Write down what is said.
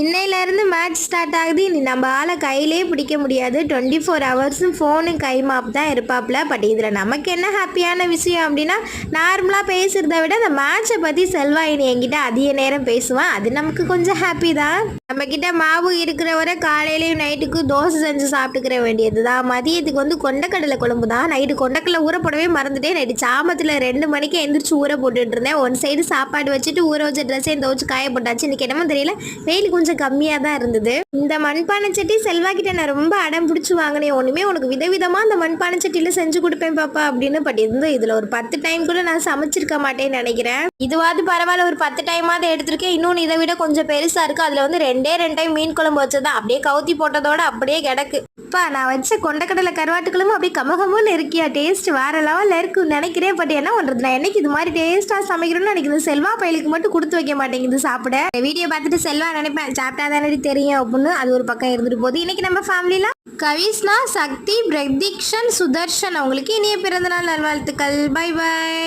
இன்னையிலேருந்து match start ஆகுது. இனி நம்ம ஆளை கையிலே பிடிக்க முடியாது. 24 ஹவர்ஸும் ஃபோனு கை மாப் தான் இருப்பாப்புல. பட் இதில் நமக்கு என்ன ஹாப்பியான விஷயம் அப்படின்னா, நார்மலாக பேசுகிறத விட அந்த மேட்சை பற்றி செல்வா இனி என்கிட்ட அதிக நேரம் பேசுவான். அது நமக்கு கொஞ்சம் ஹாப்பி தான். நம்மக்கிட்ட மாவு இருக்கிற வரை காலையிலையும் நைட்டுக்கு தோசை செஞ்சு சாப்பிட்டுக்கிற வேண்டியது தான். மதியத்துக்கு வந்து கொண்டக்கடலை குழம்பு தான். நைட்டு கொண்டக்கடலை ஊற போடவே மறந்துட்டேன். நைட்டு சாமத்தில் 2 மணிக்கு எந்திரிச்சு ஊற போட்டுட்டு இருந்தேன். ஒன் சைடு சாப்பாடு வச்சுட்டு ஊற வச்ச ட்ரெஸ்ஸையும் துவச்சு காய போட்டாச்சு. இன்னைக்கு என்னமோ தெரியல, வெயில் கொஞ்சம் கம்மியாக தான் இருந்தது. இந்த மண்பானை சட்டி செல்வா கிட்ட நான் ரொம்ப அடம் பிடிச்சி வாங்கினேன். ஒன்றுமே உனக்கு விதவிதமாக அந்த மண்பானை சட்டியில் செஞ்சு கொடுப்பேன் பாப்பா அப்படின்னு. பட் இதில் ஒரு 10 டைம் கூட நான் சமைச்சிருக்க மாட்டேன்னு நினைக்கிறேன். இதுவாது பரவாயில்ல, ஒரு 10 டைமாவது எடுத்திருக்கேன். இன்னொன்று இதை விட கொஞ்சம் பெருசாக இருக்குது. அதில் வந்து 2 டைம் மீன் குழம்பு வச்சதான் அப்படியே கவுத்தி போட்டதோட அப்படியே கிடக்கு. அப்பா நான் வச்ச கொண்டக்கடலை கருவாட்டு குழம்பு அப்படியே கமகமுன்னு இருக்கியா, டேஸ்ட் வேற லெவலில் இருக்குன்னு நினைக்கிறேன். பட் என்ன பண்ணுறது, நான் என்னைக்கு இது மாதிரி டேஸ்ட்டாக சமைக்கிறேன்னு நினைக்கிறேன். செல்வா பையலுக்கு மட்டும் கொடுத்து வைக்க மாட்டேங்குது சாப்பிட. வீடியோ பார்த்துட்டு செல்வா நினைப்பேன் சாப்பிட்டா தானே தெரியும் அப்படின்னு. அது ஒரு பக்கம் இருந்துட்டு போகுது. இன்னைக்கு நம்ம ஃபேமிலியில் கவிஸ்னா, சக்தி, பிரதீக்ஷன், சுதர்ஷன் அவங்களுக்கு இனிய பிறந்தநாள் நல்வாழ்த்துக்கள். Bye by.